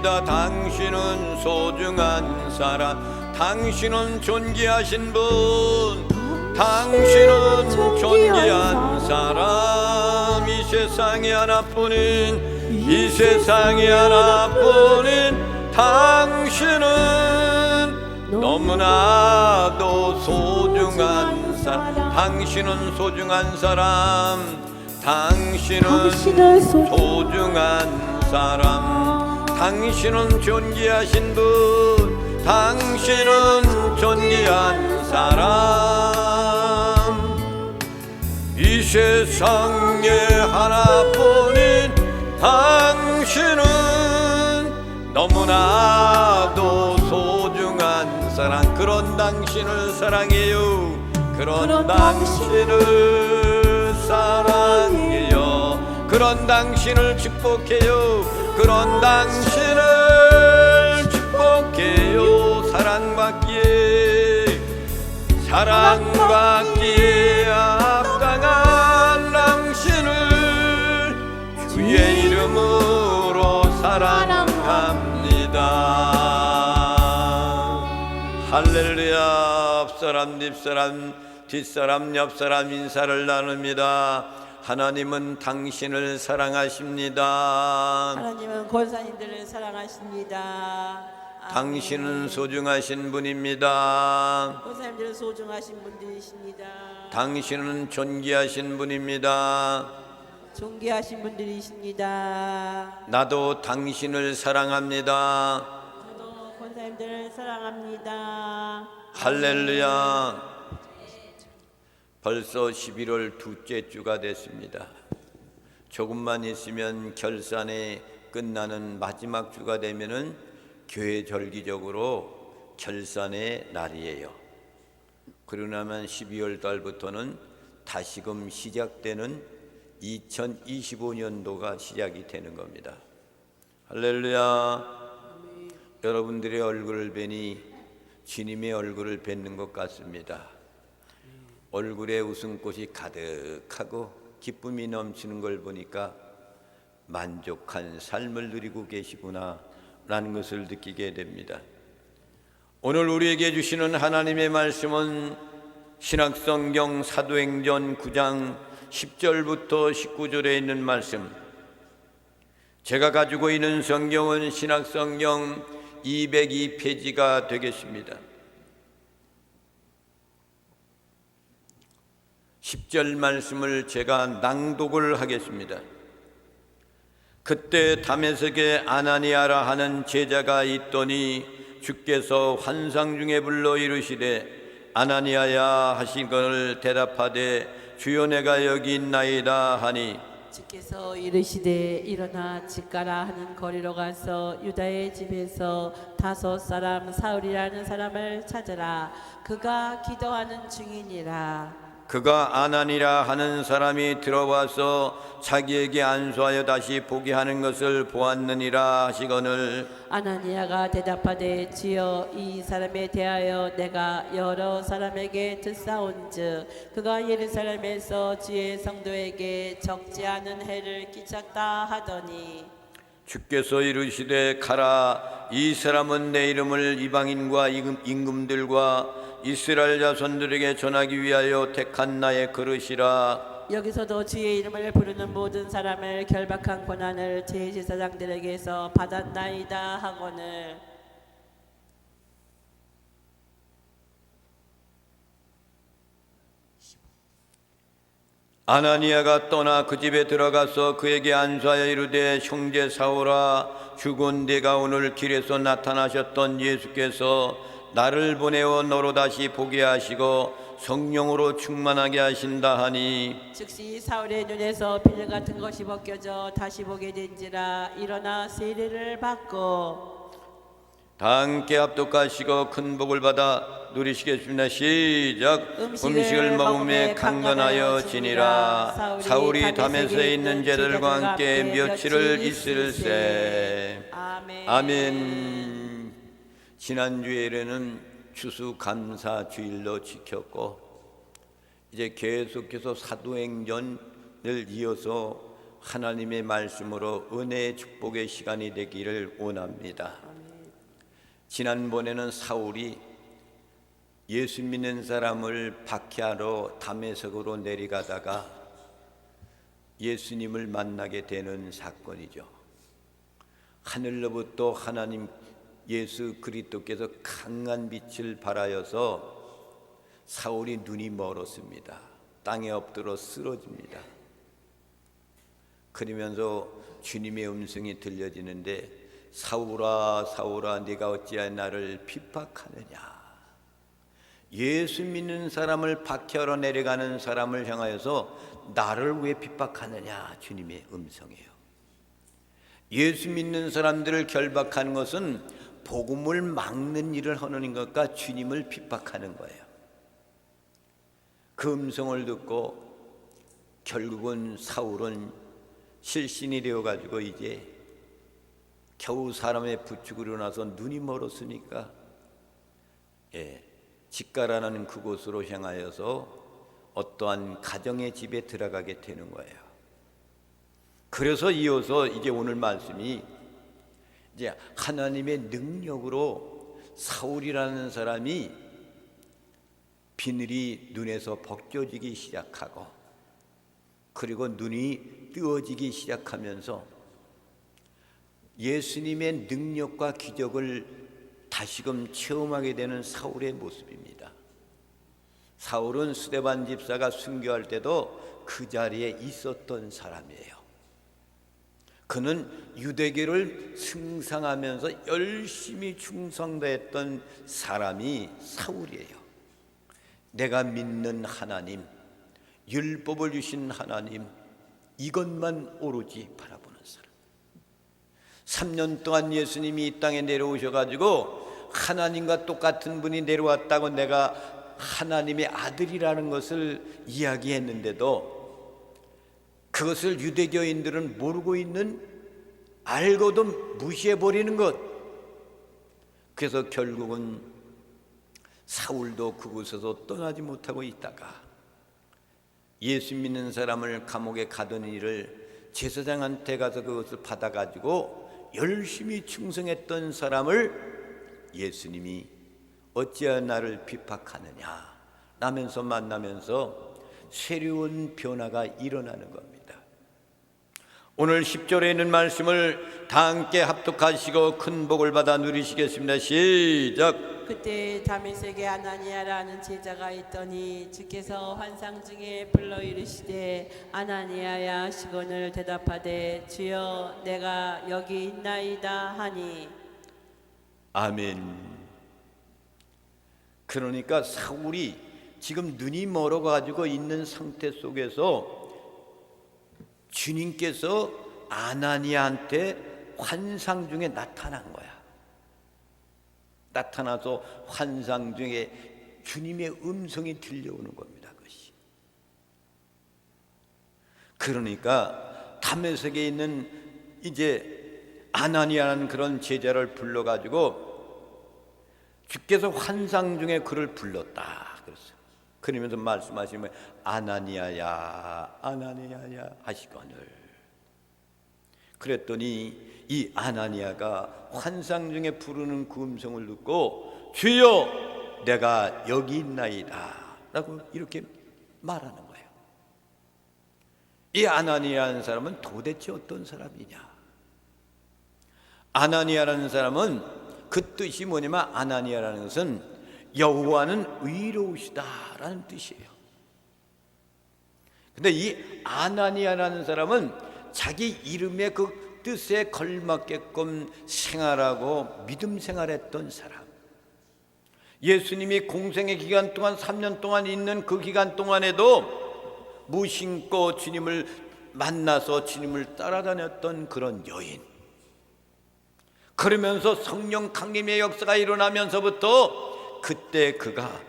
합니다. 당신은 소중한 사람, 당신은 존귀하신 분, 당신은 존귀한 사람. 이 세상에 하나뿐인, 이 세상에 하나뿐인 당신은 너무나도 소중한 사람. 당신은 소중한 사람, 당신은 소중한 사람. 당신은 존귀하신 분, 당신은 존귀한 사람. 이 세상에 하나뿐인 당신은 너무나도 소중한 사람. 그런 당신을 사랑해요. 그런 당신을 사랑해요. 그런 당신을 축복해요. 그런 당신을 축복해요. 사랑받기에 합당한 당신을 주의 이름으로 사랑합니다. 할렐루야. 앞사람 뒷사람 뒷사람 옆사람 인사를 나눕니다. 하나님은 당신을 사랑하십니다. 하나님은 권사님들을 사랑하십니다. 당신은 소중하신 분입니다. 권사님들은 소중하신 분들이십니다. 당신은 존귀하신 분입니다. 존귀하신 분들이십니다. 나도 당신을 사랑합니다. 저도 권사님들을 사랑합니다. 할렐루야. 벌써 11월 둘째 주가 됐습니다. 조금만 있으면 결산이 끝나는 마지막 주가 되면은 교회 절기적으로 결산의 날이에요. 그러고 나면 12월 달부터는 다시금 시작되는 2025년도가 시작이 되는 겁니다. 할렐루야. 여러분들의 얼굴을 뵈니 주님의 얼굴을 뵙는 것 같습니다. 얼굴에 웃음꽃이 가득하고 기쁨이 넘치는 걸 보니까 만족한 삶을 누리고 계시구나 라는 것을 느끼게 됩니다. 오늘 우리에게 주시는 하나님의 말씀은 신약성경 사도행전 9장 10절부터 19절에 있는 말씀. 제가 가지고 있는 성경은 신약성경 202페이지가 되겠습니다. 10절 말씀을 제가 낭독을 하겠습니다. 그때 다메섹에 아나니아라 하는 제자가 있더니 주께서 환상 중에 불러 이르시되 아나니아야 하시거늘 대답하되 주여 내가 여기 있나이다 하니 주께서 이르시되 일어나 집 가라 하는 거리로 가서 유다의 집에서 다섯 사람 사울이라는 사람을 찾으라. 그가 기도하는 중이니라. 그가 아나니라 하는 사람이 들어와서 자기에게 안수하여 다시 보게 하는 것을 보았느니라 하시거늘 아나니아가 대답하되 주여 이 사람에 대하여 내가 여러 사람에게 듣사온즉 그가 예루살렘에서 주의 성도에게 적지 않은 해를 끼쳤다 하더니 주께서 이르시되 가라. 이 사람은 내 이름을 이방인과 임금들과 이스라엘 자손들에게 전하기 위하여 택한 나의 그릇이라. 여기서도 주의 이름을 부르는 모든 사람을 결박한 고난을 제사장들에게서 받았나이다 하거늘 아나니아가 떠나 그 집에 들어가서 그에게 안수하여 이르되 형제 사울아 죽은 네가 오늘 길에서 나타나셨던 예수께서 나를 보내어 너로 다시 보게 하시고 성령으로 충만하게 하신다 하니 즉시 사울의 눈에서 비늘 같은 것이 벗겨져 다시 보게 된지라. 일어나 세례를 받고 다 함께 합독하시고 큰 복을 받아 누리시겠습니다. 시작. 음식을 먹음에 강건하여 지니라. 사울이 다메섹에 있는 제들과 함께 며칠을 있을세. 아멘. 지난주에는 추수감사주일로 지켰고 이제 계속해서 사도행전을 이어서 하나님의 말씀으로 은혜의 축복의 시간이 되기를 원합니다. 지난번에는 사울이 예수 믿는 사람을 박해하러 다메섹으로 내려가다가 예수님을 만나게 되는 사건이죠. 하늘로부터 하나님 예수 그리스도께서 강한 빛을 발하여서 사울이 눈이 멀었습니다. 땅에 엎드려 쓰러집니다. 그러면서 주님의 음성이 들려지는데, 사울아 사울아 네가 어찌하여 나를 핍박하느냐. 예수 믿는 사람을 박해하러 내려가는 사람을 향하여서 나를 왜 핍박하느냐, 주님의 음성이에요. 예수 믿는 사람들을 결박하는 것은 복음을 막는 일을 하는 것과 주님을 핍박하는 거예요. 그 음성을 듣고 결국은 사울은 실신이 되어가지고 이제 겨우 사람의 부축으로 일어나서 눈이 멀었으니까 직가라는 그곳으로 향하여서 어떠한 가정의 집에 들어가게 되는 거예요. 그래서 이어서 이제 오늘 말씀이 이제 하나님의 능력으로 사울이라는 사람이 비늘이 눈에서 벗겨지기 시작하고, 그리고 눈이 뜨어지기 시작하면서 예수님의 능력과 기적을 다시금 체험하게 되는 사울의 모습입니다. 사울은 스데반 집사가 순교할 때도 그 자리에 있었던 사람이에요. 그는 유대교를 승상하면서 열심히 충성다했던 사람이 사울이에요. 내가 믿는 하나님, 율법을 주신 하나님, 이것만 오로지 바라보는 사람. 3년 동안 예수님이 이 땅에 내려오셔가지고 하나님과 똑같은 분이 내려왔다고 내가 하나님의 아들이라는 것을 이야기했는데도 그것을 유대교인들은 모르고 있는, 알고도 무시해버리는 것. 그래서 결국은 사울도 그곳에서 떠나지 못하고 있다가 예수 믿는 사람을 감옥에 가두는 일을 제사장한테 가서 그것을 받아가지고 열심히 충성했던 사람을 예수님이 어찌하여 나를 핍박하느냐 라면서 만나면서 새로운 변화가 일어나는 겁니다. 오늘 10절에 있는 말씀을 다 함께 합독하시고 큰 복을 받아 누리시겠습니다. 시작. 그때 다메섹에 아나니아라는 제자가 있더니 주께서 환상 중에 불러 이르시되 아나니아야 하시거늘 대답하되 주여 내가 여기 있나이다 하니. 아멘. 그러니까 사울이 지금 눈이 멀어가지고 있는 상태 속에서 주님께서 아나니아한테 환상 중에 나타난 거야. 나타나서 환상 중에 주님의 음성이 들려오는 겁니다. 그것이. 그러니까 다메섹에 있는 이제 아나니아라는 그런 제자를 불러가지고 주께서 환상 중에 그를 불렀다 그랬어요. 그러면서 말씀하시면 아나니아야 아나니아야 하시거늘. 그랬더니 이 아나니아가 환상 중에 부르는 그 음성을 듣고 주여 내가 여기 있나이다 라고 이렇게 말하는 거예요. 이 아나니아라는 사람은 도대체 어떤 사람이냐. 아나니아라는 사람은 그 뜻이 뭐냐면, 아나니아라는 것은 여호와는 의로우시다라는 뜻이에요. 근데 이 아나니아라는 사람은 자기 이름의 그 뜻에 걸맞게끔 생활하고 믿음 생활했던 사람. 예수님이 공생의 기간 동안 3년 동안 있는 그 기간 동안에도 무심코 주님을 만나서 주님을 따라다녔던 그런 여인. 그러면서 성령 강림의 역사가 일어나면서부터 그때 그가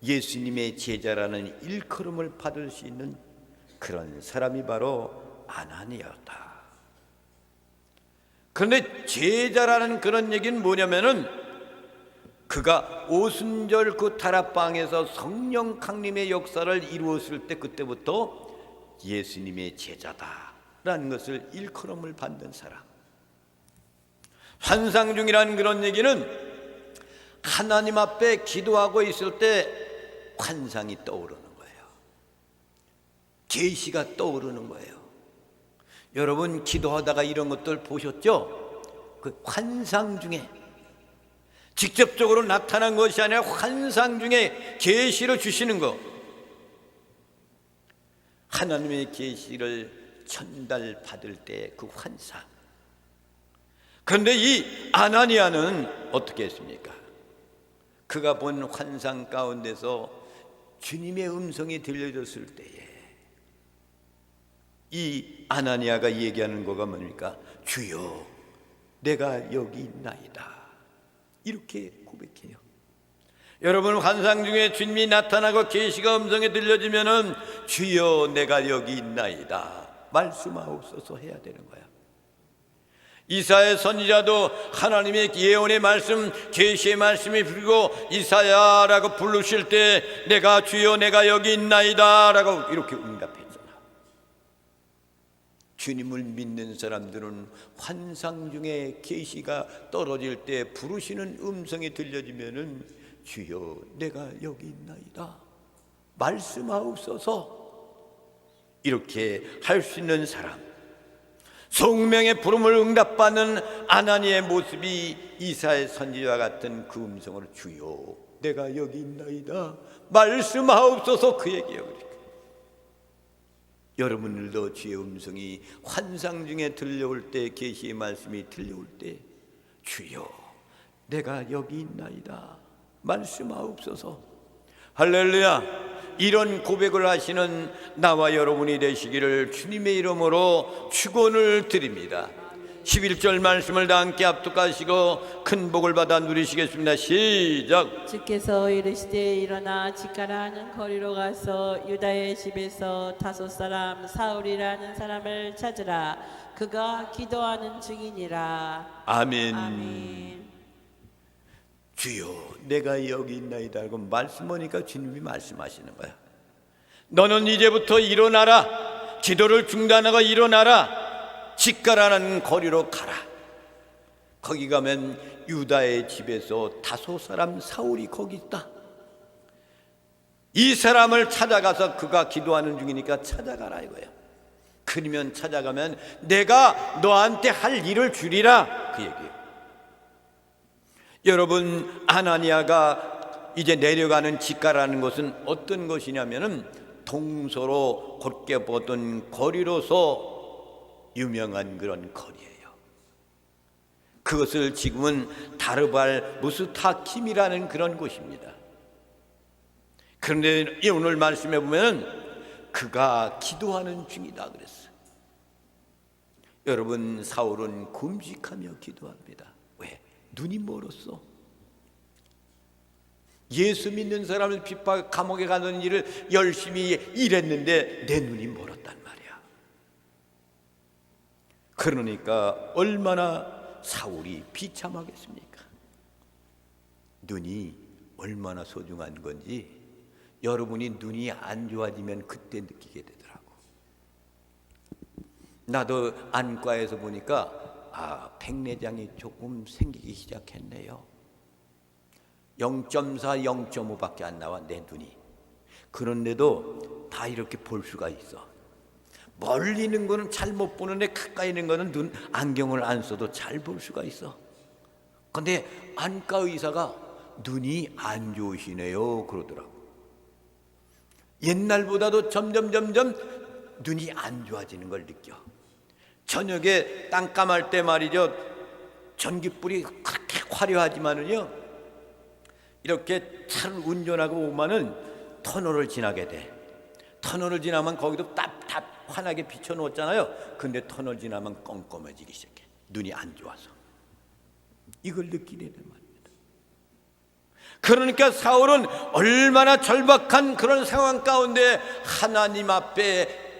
예수님의 제자라는 일컬음을 받을 수 있는 그런 사람이 바로 아나니아였다. 그런데 제자라는 그런 얘기는 뭐냐면은, 그가 오순절 그 다락방에서 성령 강림의 역사를 이루었을 때 그때부터 예수님의 제자다 라는 것을 일컬음을 받는 사람. 환상 중이라는 그런 얘기는 하나님 앞에 기도하고 있을 때 환상이 떠오르는 거예요. 계시가 떠오르는 거예요. 여러분 기도하다가 이런 것들 보셨죠? 그 환상 중에 직접적으로 나타난 것이 아니라 환상 중에 계시를 주시는 거. 하나님의 계시를 전달받을 때 그 환상. 그런데 이 아나니아는 어떻게 했습니까? 그가 본 환상 가운데서 주님의 음성이 들려졌을 때에 이 아나니아가 얘기하는 거가 뭡니까? 주여, 내가 여기 있나이다. 이렇게 고백해요. 여러분 환상 중에 주님이 나타나고 계시가 음성에 들려지면은 주여, 내가 여기 있나이다 말씀하옵소서 해야 되는 거야. 이사야 선지자도 하나님의 예언의 말씀, 계시의 말씀이 부르고 이사야라고 부르실 때 내가 주여 내가 여기 있나이다 라고 이렇게 응답했잖아. 주님을 믿는 사람들은 환상 중에 계시가 떨어질 때 부르시는 음성이 들려지면은 주여 내가 여기 있나이다 말씀하옵소서 이렇게 할 수 있는 사람, 성명의 부름을 응답받는 아나니의 모습이 이사야 선지자와 같은 그 음성으로 주여 내가 여기 있나이다 말씀하옵소서 그 얘기예요. 그러니까 여러분들도 주의 음성이 환상 중에 들려올 때, 계시의 말씀이 들려올 때 주여 내가 여기 있나이다 말씀하옵소서. 할렐루야. 이런 고백을 하시는 나와 여러분이 되시기를 주님의 이름으로 축원을 드립니다. 11절 말씀을 다 함께 합독하시고 큰 복을 받아 누리시겠습니다. 시작. 주께서 이르시되 일어나 직가라 하는 거리로 가서 유다의 집에서 다섯 사람 사울이라는 사람을 찾으라. 그가 기도하는 중이니라. 아멘. 아멘. 주여 내가 여기 있나이다 하고 말씀하니까 주님이 말씀하시는 거야. 너는 이제부터 일어나라. 기도를 중단하고 일어나라. 직가라는 거리로 가라. 거기 가면 유다의 집에서 다섯 사람 사울이 거기 있다. 이 사람을 찾아가서 그가 기도하는 중이니까 찾아가라 이거야. 그러면 찾아가면 내가 너한테 할 일을 주리라 그 얘기예요. 여러분 아나니아가 이제 내려가는 직가라는 것은 어떤 것이냐면은 동서로 곧게 보던 거리로서 유명한 그런 거리예요. 그것을 지금은 다르발 무스타킴이라는 그런 곳입니다. 그런데 오늘 말씀해 보면 그가 기도하는 중이다 그랬어요. 여러분 사울은 금식하며 기도합니다. 왜? 눈이 멀었어. 예수 믿는 사람을 핍박 감옥에 가는 일을 열심히 일했는데 내 눈이 멀었단 말이야. 그러니까 얼마나 사울이 비참하겠습니까? 눈이 얼마나 소중한 건지 여러분이 눈이 안 좋아지면 그때 느끼게 되더라고. 나도 안과에서 보니까 백내장이 조금 생기기 시작했네요. 0.4, 0.5밖에 안 나와 내 눈이. 그런데도 다 이렇게 볼 수가 있어. 멀리 있는 거는 잘 못 보는데 가까이 있는 거는 눈 안경을 안 써도 잘 볼 수가 있어. 근데 안과 의사가 눈이 안 좋으시네요 그러더라고. 옛날보다도 점점 눈이 안 좋아지는 걸 느껴. 저녁에 깜깜할 때 말이죠, 전기불이 그렇게 화려하지만은요, 이렇게 차를 운전하고 오면은 터널을 지나게 돼. 터널을 지나면 거기도 답답 환하게 비춰놓았잖아요. 근데 터널 지나면 껌껌해지기 시작해. 눈이 안 좋아서. 이걸 느끼게 된 말입니다. 그러니까 사울은 얼마나 절박한 그런 상황 가운데 하나님 앞에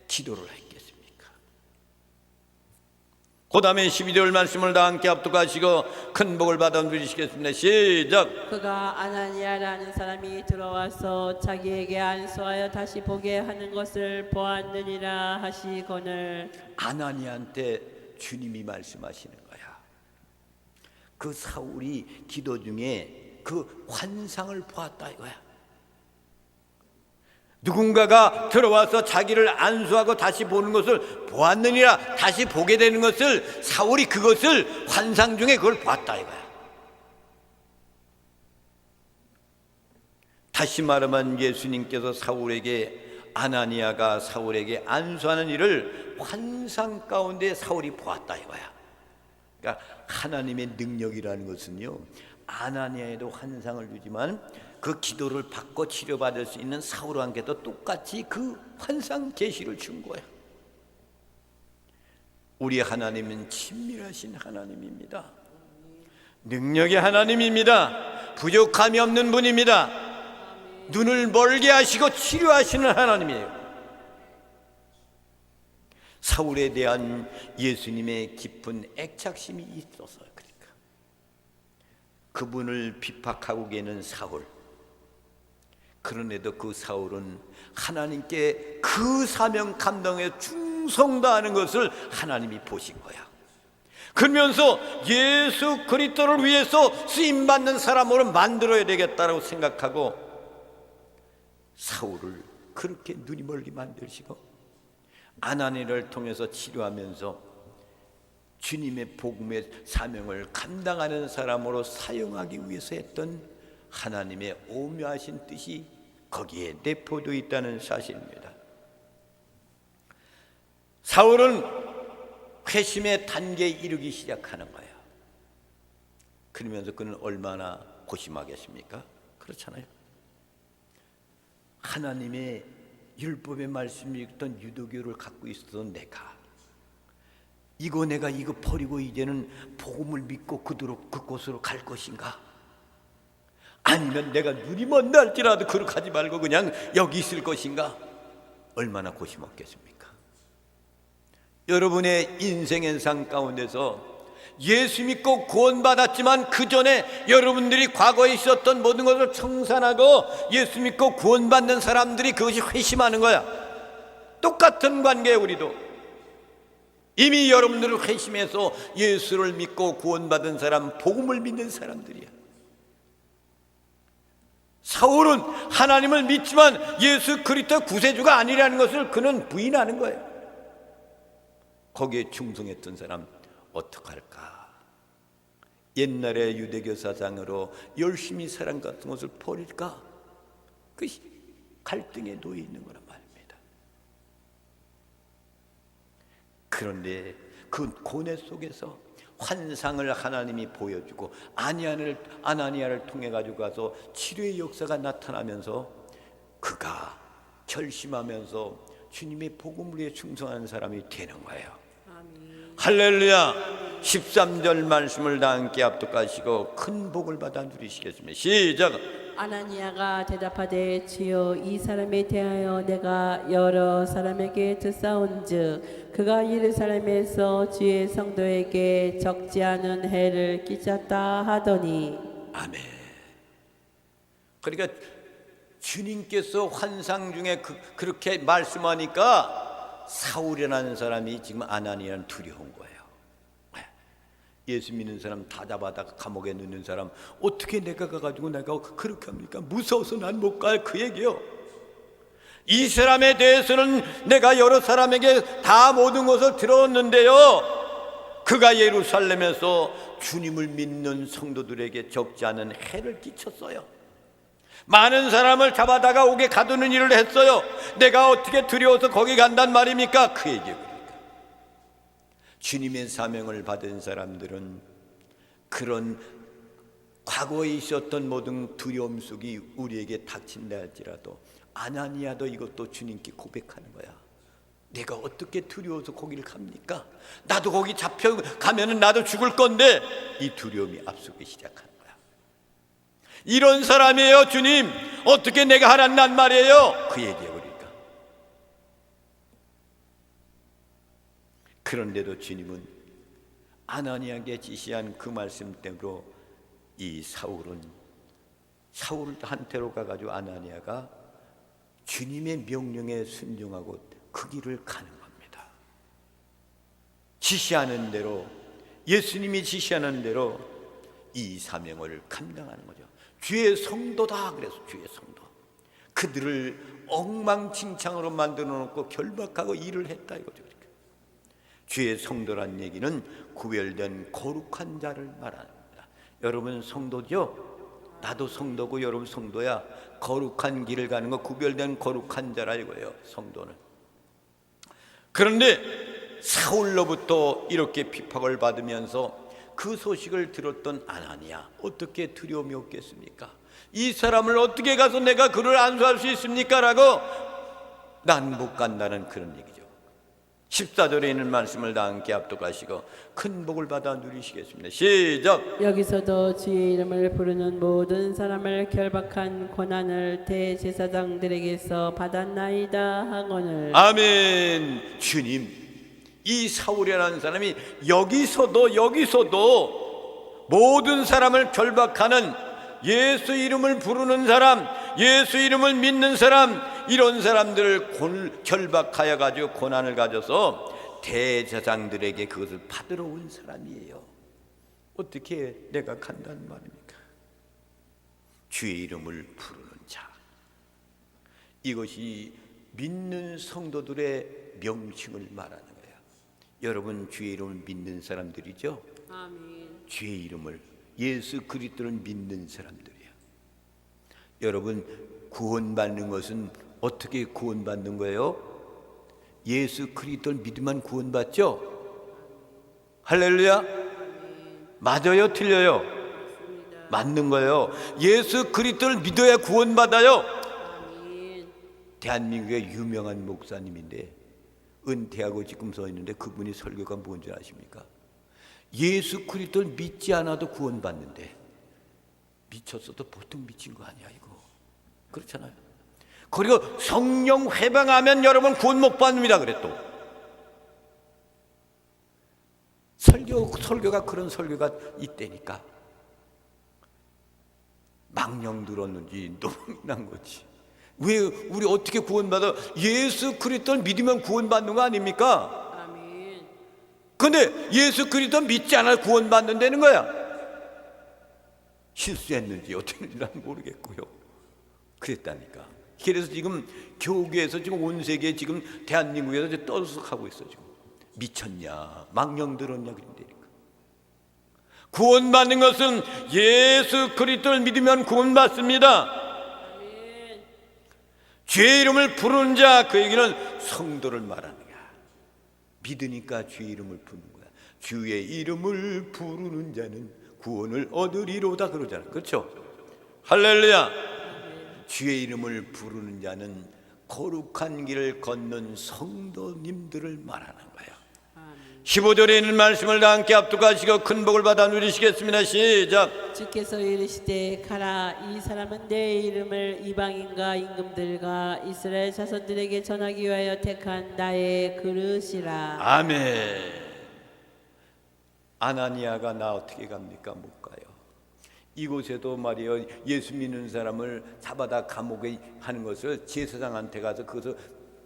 기도를 했겠습니까? 그 다음에 12절 말씀을 다 함께 합독하시고 큰 복을 받아 누리시겠습니다. 시작. 그가 아나니아라는 사람이 들어와서 자기에게 안수하여 다시 보게 하는 것을 보았느니라 하시거늘. 아나니아한테 주님이 말씀하시는 거야. 그 사울이 기도 중에 그 환상을 보았다 이거야. 누군가가 들어와서 자기를 안수하고 다시 보는 것을 보았느니라, 다시 보게 되는 것을, 사울이 그것을 환상 중에 그걸 봤다 이거야. 다시 말하면 예수님께서 아나니아가 사울에게 안수하는 일을 환상 가운데 사울이 보았다 이거야. 그러니까 하나님의 능력이라는 것은요, 아나니아에도 환상을 주지만 그 기도를 받고 치료받을 수 있는 사울에게도 똑같이 그 환상 계시를 준 거야. 우리 하나님은 친밀하신 하나님입니다. 능력의 하나님입니다. 부족함이 없는 분입니다. 눈을 멀게 하시고 치료하시는 하나님이에요. 사울에 대한 예수님의 깊은 애착심이 있어서 그러니까 그분을 비박하고 계는 사울, 그런데도 그 사울은 하나님께 그 사명 감당에 충성 다하는 것을 하나님이 보신 거야. 그러면서 예수 그리스도를 위해서 쓰임받는 사람으로 만들어야 되겠다고 생각하고 사울을 그렇게 눈이 멀게 만드시고 아나니아를 통해서 치료하면서 주님의 복음의 사명을 감당하는 사람으로 사용하기 위해서 했던 하나님의 오묘하신 뜻이 거기에 내포되어 있다는 사실입니다. 사울은 회심의 단계에 이르기 시작하는 거예요. 그러면서 그는 얼마나 고심하겠습니까? 그렇잖아요. 하나님의 율법의 말씀이 있던 유대교를 갖고 있었던 내가 이거 버리고 이제는 복음을 믿고 그곳으로 갈 것인가? 아니면 내가 눈이 먼다 할지라도 그렇게 하지 말고 그냥 여기 있을 것인가? 얼마나 고심없겠습니까? 여러분의 인생의 상 가운데서 예수 믿고 구원받았지만 그 전에 여러분들이 과거에 있었던 모든 것을 청산하고 예수 믿고 구원받는 사람들이 그것이 회심하는 거야. 똑같은 관계에 우리도 이미 여러분들을 회심해서 예수를 믿고 구원받은 사람, 복음을 믿는 사람들이야. 사울은 하나님을 믿지만 예수 그리스도 구세주가 아니라는 것을 그는 부인하는 거예요. 거기에 충성했던 사람 어떡할까? 옛날의 유대교 사상으로 열심히 사랑 같은 것을 버릴까? 그 갈등에 놓여 있는 거란 말입니다. 그런데 그 고뇌 속에서 환상을 하나님이 보여주고 아나니아를 통해 가지고 가서 치료의 역사가 나타나면서 그가 결심하면서 주님의 복음을 위해 충성하는 사람이 되는 거예요. 아멘. 할렐루야. 13절 말씀을 다 함께 합독하시고 큰 복을 받아 누리시겠습니다. 시작. 아나니아가 대답하되 주여 이 사람에 대하여 내가 여러 사람에게 듣사온즉 그가 예루살렘에서 주의 성도에게 적지 않은 해를 끼쳤다 하더니. 아멘. 그러니까 주님께서 환상 중에 그렇게 말씀하니까 사울이라는 사람이 지금 아나니아는 두려운 거예요. 예수 믿는 사람 다 잡아다가 감옥에 넣는 사람 어떻게 내가 가가지고 내가 그렇게 합니까? 무서워서 난 못 가요. 그 얘기요. 이 사람에 대해서는 내가 여러 사람에게 다 모든 것을 들었는데요, 그가 예루살렘에서 주님을 믿는 성도들에게 적지 않은 해를 끼쳤어요. 많은 사람을 잡아다가 옥에 가두는 일을 했어요. 내가 어떻게 두려워서 거기 간단 말입니까? 그 얘기예요. 주님의 사명을 받은 사람들은 그런 과거에 있었던 모든 두려움 속이 우리에게 닥친다 할지라도 아나니아도 이것도 주님께 고백하는 거야. 내가 어떻게 두려워서 거기를 갑니까? 나도 거기 잡혀가면 나도 죽을 건데 이 두려움이 앞서기 시작하는 거야. 이런 사람이에요. 주님 어떻게 내가 하란단 말이에요. 그 얘기예요. 그런데도 주님은 아나니아에게 지시한 그 말씀대로 이 사울한테로 가가지고 아나니아가 주님의 명령에 순종하고 그 길을 가는 겁니다. 지시하는 대로, 예수님이 지시하는 대로 이 사명을 감당하는 거죠. 주의 성도다 그래서 주의 성도, 그들을 엉망진창으로 만들어 놓고 결박하고 일을 했다 이거죠. 주의 성도란 얘기는 구별된 거룩한 자를 말합니다. 여러분 성도죠? 나도 성도고 여러분 성도야. 거룩한 길을 가는 거, 구별된 거룩한 자라 이거예요, 성도는. 그런데 사울로부터 이렇게 핍박을 받으면서 그 소식을 들었던 아나니아, 어떻게 두려움이 없겠습니까? 이 사람을 어떻게 가서 내가 그를 안수할 수 있습니까? 라고 난 못 간다는 그런 얘기죠. 14절에 있는 말씀을 다 함께 압독하시고 큰 복을 받아 누리시겠습니다. 시작. 여기서도 주의 이름을 부르는 모든 사람을 결박한 고난을 대제사장들에게서 받았나이다 하거늘. 아멘. 주님, 이 사울이라는 사람이 여기서도 모든 사람을 결박하는, 예수 이름을 부르는 사람, 예수 이름을 믿는 사람, 이런 사람들을 결박하여 가지고 고난을 가져서 대제사장들에게 그것을 받으러 온 사람이에요. 어떻게 내가 간다는 말입니까? 주의 이름을 부르는 자, 이것이 믿는 성도들의 명칭을 말하는 거예요. 여러분 주의 이름을 믿는 사람들이죠? 아멘. 주의 이름을, 예수 그리스도를 믿는 사람들이에요. 여러분 구원받는 것은 어떻게 구원받는 거예요? 예수 그리스도를 믿으면 구원받죠? 할렐루야. 맞아요, 틀려요? 맞는 거예요. 예수 그리스도를 믿어야 구원받아요. 대한민국의 유명한 목사님인데 은퇴하고 지금 서 있는데 그분이 설교가 뭔지 아십니까? 예수 그리스도를 믿지 않아도 구원받는데, 미쳤어도 보통 미친 거 아니야 이거. 그렇잖아요. 그리고 성령 회방하면 여러분 구원 못 받습니다. 그래 또 설교가 그런 설교가 있다니까. 망령 들었는지 너무 난 거지. 왜 우리 어떻게 구원받아? 예수 그리스도를 믿으면 구원받는 거 아닙니까? 아멘. 근데 예수 그리스도 믿지 않아 구원받는다는 거야. 실수했는지 어떻게 했는지 난 모르겠고요. 그랬다니까. 그래서 지금 교계에서 지금 온 세계 지금 대한민국에서 떠들썩하고 있어. 지금 미쳤냐, 망령 들었냐 그런다니까. 구원받는 것은 예수 그리스도를 믿으면 구원받습니다. 아멘. 주의 이름을 부르는 자, 그 얘기는 성도를 말하는 거야. 믿으니까 주의 이름을 부르는 거야. 주의 이름을 부르는 자는 구원을 얻으리로다 그러잖아. 그렇죠? 할렐루야. 주의 이름을 부르는 자는 거룩한 길을 걷는 성도님들을 말하는 거예요. 15절에 있는 말씀을 다 함께 압독하시고 큰 복을 받아 누리시겠습니다. 시작. 주께서 이르시되 가라, 이 사람은 내 이름을 이방인과 임금들과 이스라엘 자손들에게 전하기 위하여 택한 나의 그릇이라. 아멘. 아나니아가 나 어떻게 갑니까? 못 가요. 이곳에도 말이요, 예수 믿는 사람을 잡아다 감옥에 하는 것을 제사장한테 가서 그것을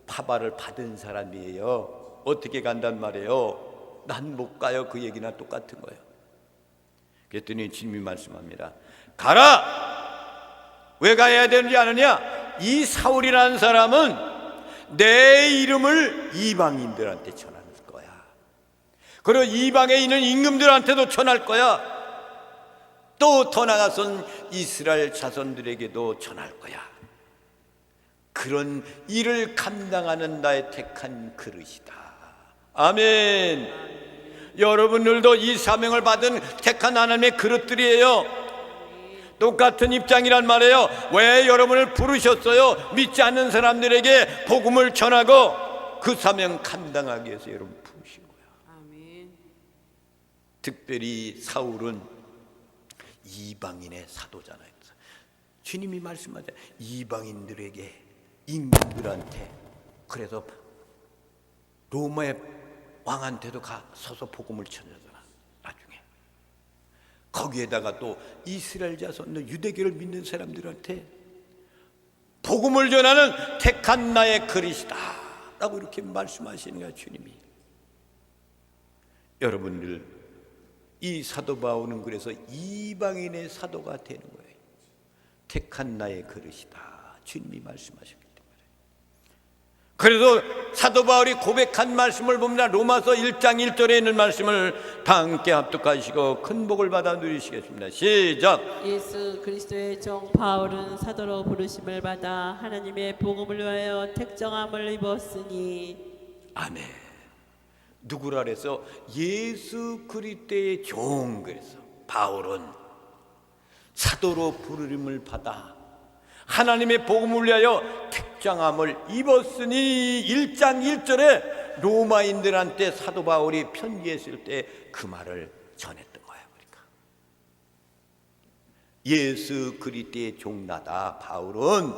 파발을 받은 사람이에요. 어떻게 간단 말이에요? 난 못 가요. 그 얘기나 똑같은 거예요. 그랬더니 주님이 말씀합니다. 가라! 왜 가야 되는지 아느냐? 이 사울이라는 사람은 내 이름을 이방인들한테 전할 거야. 그리고 이방에 있는 임금들한테도 전할 거야. 또 더 나아가서는 이스라엘 자손들에게도 전할 거야. 그런 일을 감당하는 나의 택한 그릇이다. 아멘. 여러분들도 이 사명을 받은 택한 하나님의 그릇들이에요. 똑같은 입장이란 말이에요. 왜 여러분을 부르셨어요? 믿지 않는 사람들에게 복음을 전하고 그 사명 감당하기 위해서 여러분 부르신 거야. 아멘. 특별히 사울은 이방인의 사도잖아요. 주님이 말씀하잖아요. 이방인들에게, 임금들한테, 그래서 로마의 왕한테도 가 서서 복음을 전하잖아. 거기에다가 또 이스라엘 자손 유대교를 믿는 사람들한테 복음을 전하는 택한 나의 그릇이다 라고 이렇게 말씀하시는 거야, 주님이. 여러분들, 이 사도 바울은 그래서 이방인의 사도가 되는 거예요. 택한 나의 그릇이다, 주님이 말씀하셨기 때문에. 그래서 사도 바울이 고백한 말씀을 보면 로마서 1장 1절에 있는 말씀을 다 함께 합독하시고 큰 복을 받아 누리시겠습니다. 시작. 예수 그리스도의 종 바울은 사도로 부르심을 받아 하나님의 복음을 위하여 택정함을 입었으니. 아멘. 누구라 그래서 예수 그리스도의 종. 그래서 바울은 사도로 부르심을 받아 하나님의 복음을 위하여 택정함을 입었으니. 1장 1절에 로마인들한테 사도 바울이 편지했을 때 그 말을 전했던 거예요. 그러니까 예수 그리스도의 종나다 바울은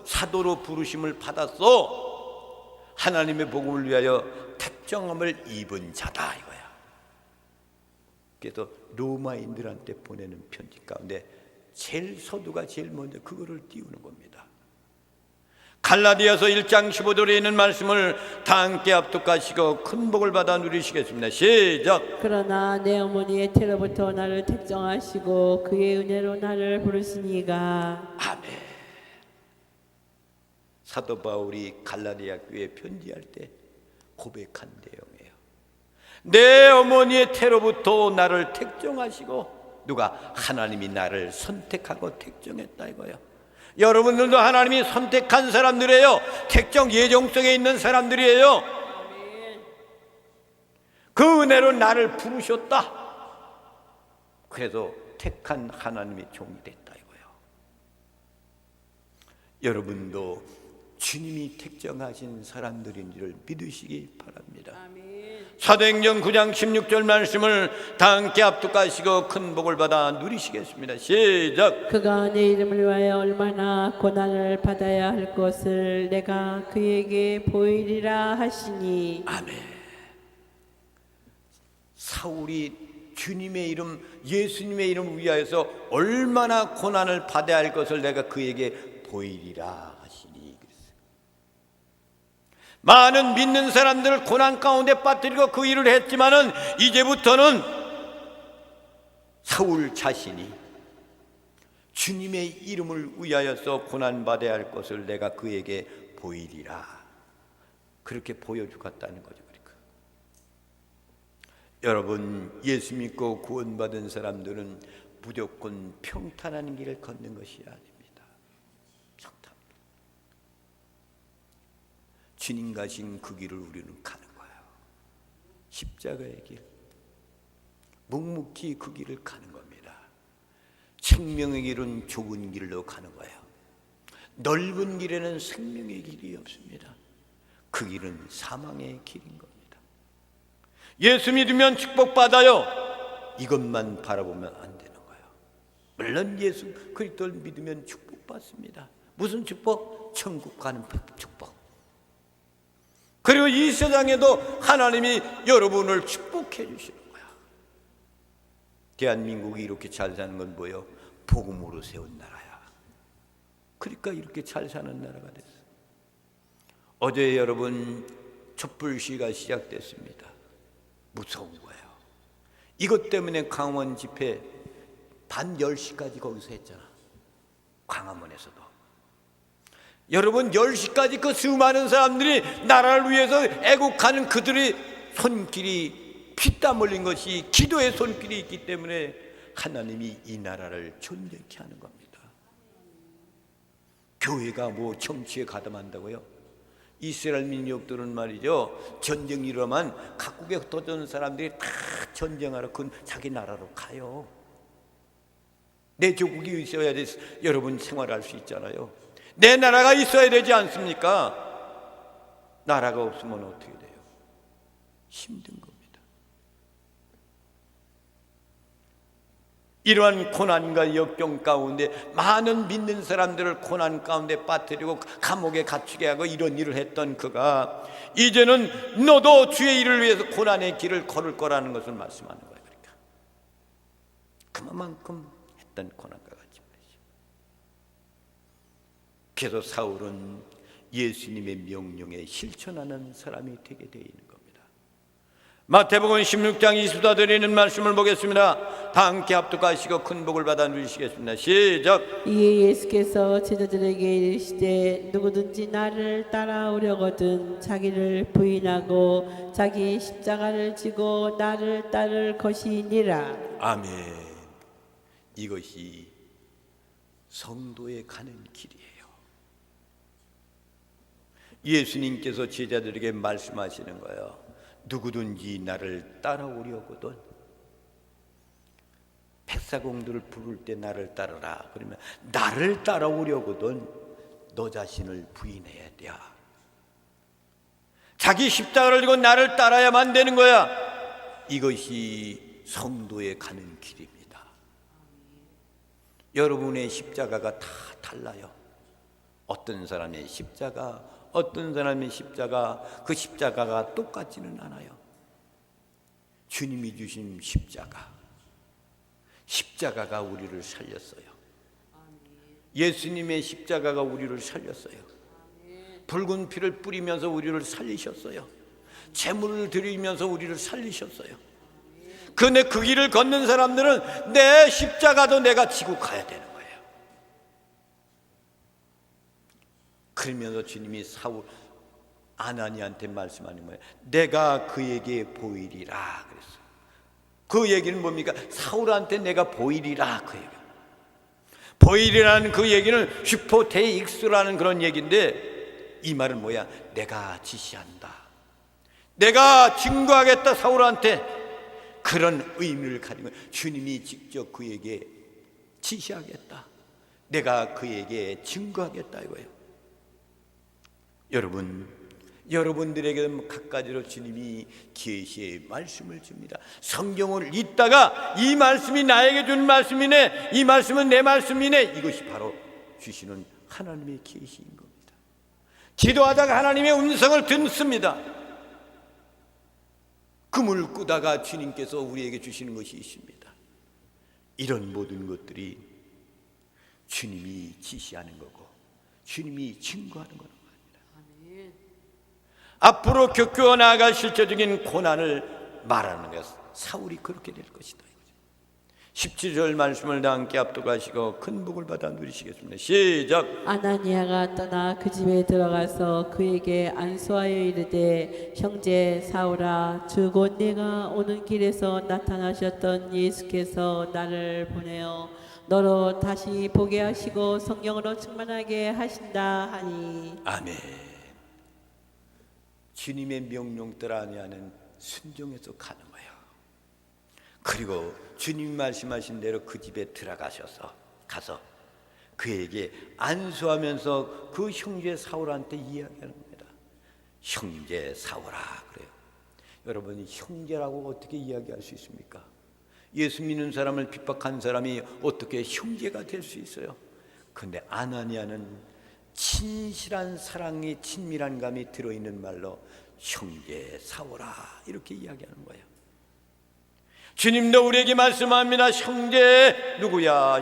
사도로 부르심을 받았어. 하나님의 복음을 위하여 택정함을 입은 자다 이거야. 그래서 로마인들한테 보내는 편지 가운데 제일 서두가 제일 먼저 그거를 띄우는 겁니다. 갈라디아서 1장 15절에 있는 말씀을 다 함께 합독하시고 큰 복을 받아 누리시겠습니다. 시작. 그러나 내 어머니의 태로부터 나를 택정하시고 그의 은혜로 나를 부르시니가. 아멘. 사도 바울이 갈라디아 교회에 편지할 때 고백한 내용이에요. 내 어머니의 태로부터 나를 택정하시고, 누가? 하나님이 나를 선택하고 택정했다 이거예요. 여러분들도 하나님이 선택한 사람들이에요. 택정 예정성에 있는 사람들이에요. 그 은혜로 나를 부르셨다. 그래서 택한 하나님의 종이 됐다 이거예요. 여러분도 주님이 택정하신 사람들인 줄 믿으시기 바랍니다. 사도행전 9장 16절 말씀을 다 함께 합독하시고 큰 복을 받아 누리시겠습니다. 시작. 그가 내 이름을 위하여 얼마나 고난을 받아야 할 것을 내가 그에게 보이리라 하시니. 아멘. 사울이 주님의 이름, 예수님의 이름을 위하여서 얼마나 고난을 받아야 할 것을 내가 그에게 보이리라 하시니. 많은 믿는 사람들을 고난 가운데 빠뜨리고 그 일을 했지만은 이제부터는 사울 자신이 주님의 이름을 위하여서 고난받아야 할 것을 내가 그에게 보이리라, 그렇게 보여주겠다는 거죠. 그러니까 여러분, 예수 믿고 구원받은 사람들은 무조건 평탄한 길을 걷는 것이 아닙니다. 평탄. 주님 가신 그 길을 우리는 가는 거예요. 십자가의 길, 묵묵히 그 길을 가는 겁니다. 생명의 길은 좁은 길로 가는 거예요. 넓은 길에는 생명의 길이 없습니다. 그 길은 사망의 길인 겁니다. 예수 믿으면 축복받아요, 이것만 바라보면 안 되는 거예요. 물론 예수 그리스도를 믿으면 축복받습니다. 무슨 축복? 천국 가는 축복. 그리고 이 세상에도 하나님이 여러분을 축복해 주시는 거야. 대한민국이 이렇게 잘 사는 건 뭐예요? 복음으로 세운 나라야. 그러니까 이렇게 잘 사는 나라가 됐어. 어제 여러분 촛불시위가 시작됐습니다. 무서운 거예요. 이것 때문에 강원 집회 밤 10시까지 거기서 했잖아. 광화문에서도. 여러분 10시까지 그 수많은 사람들이 나라를 위해서 애국하는 그들의 손길이 피땀 흘린 것이 기도의 손길이 있기 때문에 하나님이 이 나라를 존재케 하는 겁니다. 교회가 뭐 정치에 가담한다고요? 이스라엘 민족들은 말이죠, 전쟁이 일어나면 각국에 흩어진 사람들이 다 전쟁하러 그 자기 나라로 가요. 내 조국이 있어야지 여러분 생활할 수 있잖아요. 내 나라가 있어야 되지 않습니까? 나라가 없으면 어떻게 돼요? 힘든 겁니다. 이러한 고난과 역경 가운데 많은 믿는 사람들을 고난 가운데 빠뜨리고 감옥에 갇히게 하고 이런 일을 했던 그가 이제는 너도 주의 일을 위해서 고난의 길을 걸을 거라는 것을 말씀하는 거예요. 그러니까 그 그만큼 했던 고난과 같이 말이죠. 그래서 사울은 예수님의 명령에 실천하는 사람이 되게 되어 있는 겁니다. 마태복음 16장 20절 드리는 말씀을 보겠습니다. 다 함께 합독하시고 큰 복을 받아 누리시겠습니다. 시작. 이에 예수께서 제자들에게 이르시되 누구든지 나를 따라오려거든 자기를 부인하고 자기 십자가를 지고 나를 따를 것이니라. 아멘. 이것이 성도에 가는 길이에요. 예수님께서 제자들에게 말씀하시는 거예요. 누구든지 나를 따라오려거든, 백사공들을 부를 때 나를 따르라. 그러면 나를 따라오려거든 너 자신을 부인해야 돼. 자기 십자가를 지고 나를 따라야만 되는 거야. 이것이 성도에 가는 길입니다. 여러분의 십자가가 다 달라요. 어떤 사람의 십자가, 그 십자가가 똑같지는 않아요. 주님이 주신 십자가가 우리를 살렸어요. 예수님의 십자가가 우리를 살렸어요. 붉은 피를 뿌리면서 우리를 살리셨어요. 제물을 드리면서 우리를 살리셨어요. 그런데 그 길을 걷는 사람들은 내 십자가도 내가 지고 가야 되는 거예요. 그러면서 주님이 아나니한테 말씀하는 거예요. 내가 그에게 보이리라 그랬어요. 그 얘기는 뭡니까? 사울한테 내가 보이리라 그 얘기. 보이리라는 그 얘기는 슈퍼데익스라는 그런 얘기인데, 이 말은 뭐야? 내가 지시한다, 내가 증거하겠다 사울한테. 그런 의미를 가진 거예요. 주님이 직접 그에게 지시하겠다, 내가 그에게 증거하겠다 이거예요. 여러분들에게는 각가지로 주님이 계시의 말씀을 줍니다. 성경을 읽다가 이 말씀이 나에게 준 말씀이네, 이 말씀은 내 말씀이네, 이것이 바로 주시는 하나님의 계시인 겁니다. 기도하다가 하나님의 음성을 듣습니다. 꿈을 꾸다가 주님께서 우리에게 주시는 것이 있습니다. 이런 모든 것들이 주님이 지시하는 거고 주님이 증거하는 거는 앞으로 겪어 나아갈 실제적인 고난을 말하는 것. 사울이 그렇게 될 것이다. 17절 말씀을 다 함께 합독하시고 큰 복을 받아 누리시겠습니다. 시작. 아나니아가 떠나 그 집에 들어가서 그에게 안수하여 이르되 형제 사울아, 주 곧 네가 오는 길에서 나타나셨던 예수께서 나를 보내어 너로 다시 보게 하시고 성령으로 충만하게 하신다 하니. 아멘. 주님의 명령들 아니하는 순종해서 가는 거예요. 그리고 주님 말씀하신 대로 그 집에 가서 그에게 안수하면서 그 형제 사울한테 이야기하는 겁니다. 형제 사울아 그래요. 여러분이 형제라고 어떻게 이야기할 수 있습니까? 예수 믿는 사람을 핍박한 사람이 어떻게 형제가 될 수 있어요? 그런데 아나니아는 진실한 사랑이, 친밀한 감이 들어있는 말로 형제 사울아 이렇게 이야기하는 거예요. 주님도 우리에게 말씀합니다. 형제 누구야?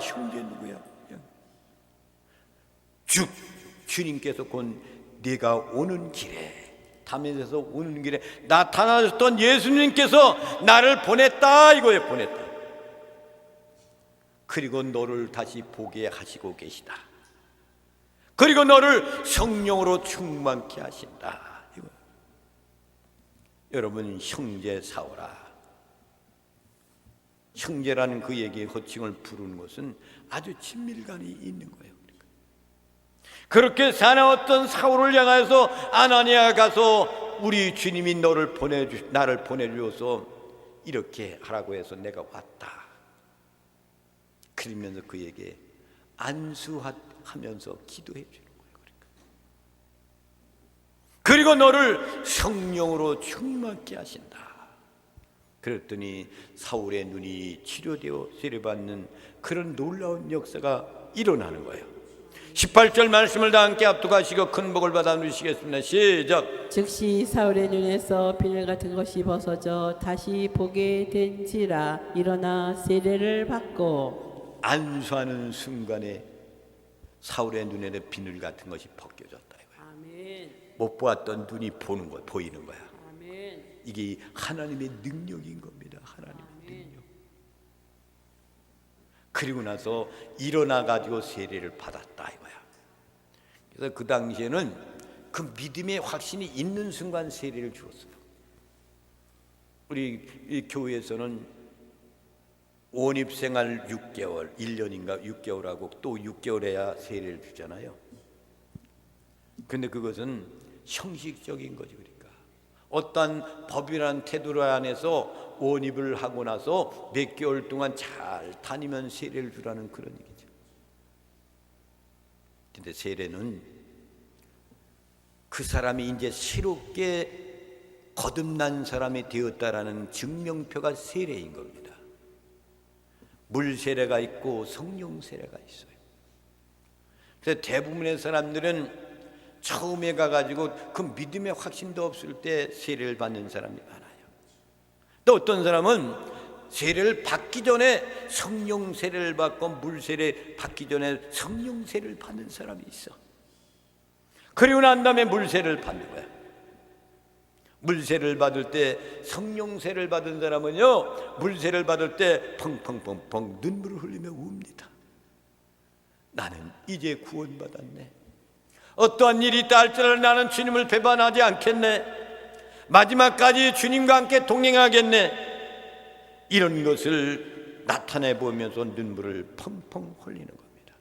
주님께서 곧 네가 오는 길에, 다메섹에서 오는 길에 나타나셨던 예수님께서 나를 보냈다 이거예요. 보냈다. 그리고 너를 다시 보게 하시고 계시다. 그리고 너를 성령으로 충만케 하신다. 여러분, 형제 사울아, 형제라는 그에게 호칭을 부르는 것은 아주 친밀감이 있는 거예요. 그렇게 사나웠던 사울을 향해서 아나니아가 가서 우리 주님이 나를 보내주어서 이렇게 하라고 해서 내가 왔다. 그러면서 그에게 안수하면서 기도해 주는 거예요. 그리고 너를 성령으로 충만케 하신다. 그랬더니 사울의 눈이 치료되어 세례받는 그런 놀라운 역사가 일어나는 거예요. 18절 말씀을 다 함께 압독하시고 큰 복을 받아 누리시겠습니다. 시작. 즉시 사울의 눈에서 비늘 같은 것이 벗어져 다시 보게 된지라 일어나 세례를 받고. 안수하는 순간에 사울의 눈에 비늘 같은 것이 벗겨졌다 이거야. 아멘. 못 보았던 눈이 보는 거 보이는 거야. 아멘. 이게 하나님의 능력인 겁니다. 하나님의 능력. 그리고 나서 일어나 가지고 세례를 받았다 이거야. 그래서 그 당시에는 그 믿음의 확신이 있는 순간 세례를 주었어요. 우리 이 교회에서는 원입생활 6개월, 1년인가 6개월하고 또 6개월 해야 세례를 주잖아요. 근데 그것은 형식적인 거지. 그러니까 어떠한 법이라는 태도 안에서 원입을 하고 나서 몇 개월 동안 잘 다니면 세례를 주라는 그런 얘기죠. 근데 세례는 그 사람이 이제 새롭게 거듭난 사람이 되었다라는 증명표가 세례인 겁니다. 물 세례가 있고 성령 세례가 있어요. 그래서 대부분의 사람들은 처음에 가가지고 그 믿음의 확신도 없을 때 세례를 받는 사람이 많아요. 또 어떤 사람은 세례를 받기 전에 성령 세례를 받고 물 세례 받기 전에 성령 세례를 받는 사람이 있어. 그리고 난 다음에 물 세례를 받는 거야. 물 세례를 받을 때 성령 세례를 받은 사람은요, 물 세례를 받을 때 펑펑펑펑 눈물을 흘리며 웁니다. 나는 이제 구원받았네. 어떠한 일이 있다 할지라도 나는 주님을 배반하지 않겠네. 마지막까지 주님과 함께 동행하겠네. 이런 것을 나타내 보면서 눈물을 펑펑 흘리는 겁니다.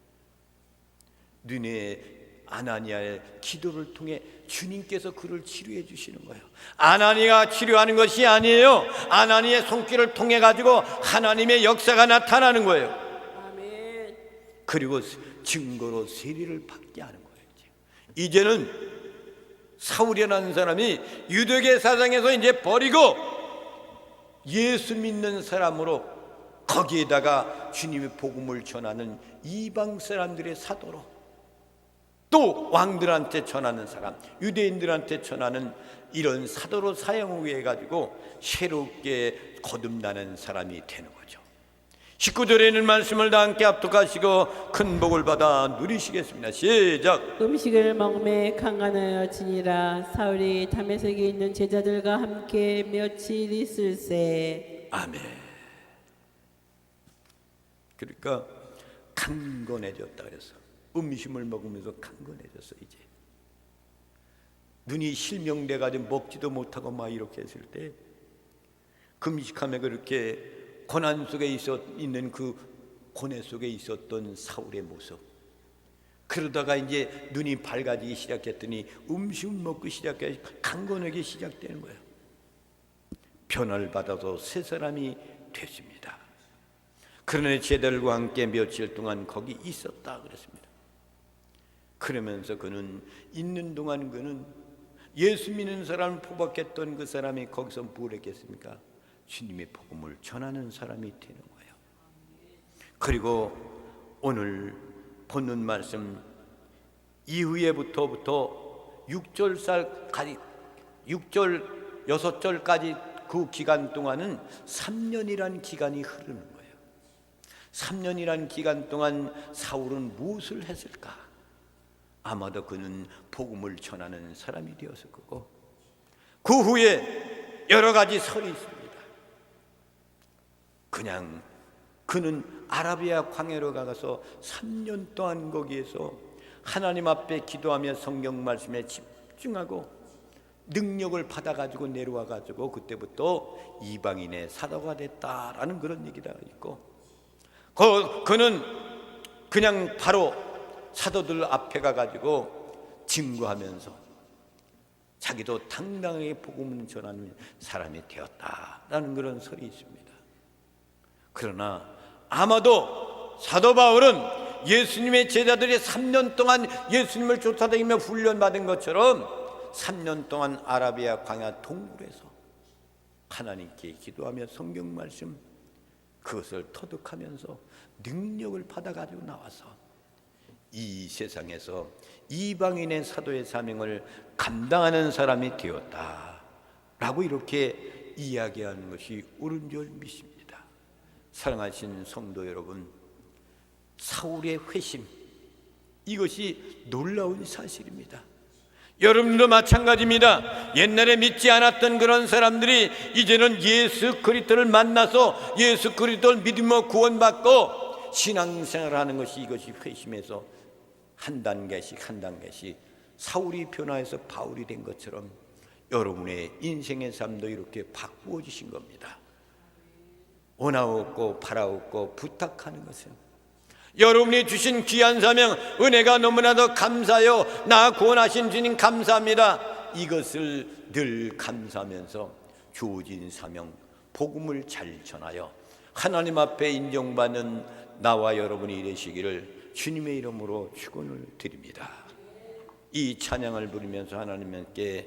눈에 아나니아의 기도를 통해 주님께서 그를 치료해 주시는 거예요. 아나니아가 치료하는 것이 아니에요. 아나니아의 손길을 통해 가지고 하나님의 역사가 나타나는 거예요. 아멘. 그리고 증거로 세례를 받게 하는 거예요. 이제는 사울이라는 사람이 유대계 사상에서 이제 버리고 예수 믿는 사람으로 거기에다가 주님의 복음을 전하는 이방 사람들의 사도로, 또 왕들한테 전하는 사람, 유대인들한테 전하는 이런 사도로 사용하게 해가지고 새롭게 거듭나는 사람이 되는 거죠. 19절에 있는 말씀을 다 함께 압독하시고 큰 복을 받아 누리시겠습니다. 시작. 음식을 먹음에 강간하여 지니라. 사울이 다메섹에 있는 제자들과 함께 며칠 있을세. 아멘. 그러니까 강건해졌다 그랬어. 음식을 먹으면서 강건해졌어. 이제 눈이 실명돼 가지고 먹지도 못하고 막 이렇게 했을 때 금식하며 그렇게 고난 속에 있는 그 고뇌 속에 있었던 사울의 모습, 그러다가 이제 눈이 밝아지기 시작했더니 음식을 먹고 시작해 강건하게 시작되는 거예요. 변화를 받아서 새 사람이 됐습니다. 그러나 제자들과 함께 며칠 동안 거기 있었다 그랬습니다. 그러면서 그는 있는 동안 그는 예수 믿는 사람을 포박했던 그 사람이 거기서 뭘 했겠습니까? 주님의 복음을 전하는 사람이 되는 거예요. 그리고 오늘 본문 말씀 이후에부터 6절까지 6절까지 그 기간 동안은 3년이라는 기간이 흐르는 거예요. 3년이라는 기간 동안 사울은 무엇을 했을까? 아마도 그는 복음을 전하는 사람이 되었을 거고, 그 후에 여러 가지 설이 있습니다. 그냥 그는 아라비아 광야로 가서 3년 동안 거기에서 하나님 앞에 기도하며 성경 말씀에 집중하고 능력을 받아가지고 내려와가지고 그때부터 이방인의 사도가 됐다라는 그런 얘기가 있고, 그는 그냥 바로 사도들 앞에 가가지고 증거하면서 자기도 당당하게 복음을 전하는 사람이 되었다라는 그런 설이 있습니다. 그러나 아마도 사도 바울은 예수님의 제자들이 3년 동안 예수님을 쫓아다니며 훈련받은 것처럼 3년 동안 아라비아 광야 동굴에서 하나님께 기도하며 성경 말씀 그것을 터득하면서 능력을 받아가지고 나와서 이 세상에서 이방인의 사도의 사명을 감당하는 사람이 되었다라고 이렇게 이야기하는 것이 옳은 줄 믿습니다. 사랑하신 성도 여러분, 사울의 회심, 이것이 놀라운 사실입니다. 여러분도 마찬가지입니다. 옛날에 믿지 않았던 그런 사람들이 이제는 예수 그리스도를 만나서 예수 그리스도를 믿으며 구원받고 신앙생활을 하는 것이, 이것이 회심에서 한 단계씩 한 단계씩 사울이 변화해서 바울이 된 것처럼 여러분의 인생의 삶도 이렇게 바꾸어 주신 겁니다. 원하옵고 바라옵고 부탁하는 것은 여러분이 주신 귀한 사명, 은혜가 너무나도 감사하여 나 구원하신 주님 감사합니다. 이것을 늘 감사하면서 주어진 사명, 복음을 잘 전하여 하나님 앞에 인정받는 나와 여러분이 되시기를 주님의 이름으로 축원을 드립니다. 이 찬양을 부르면서 하나님께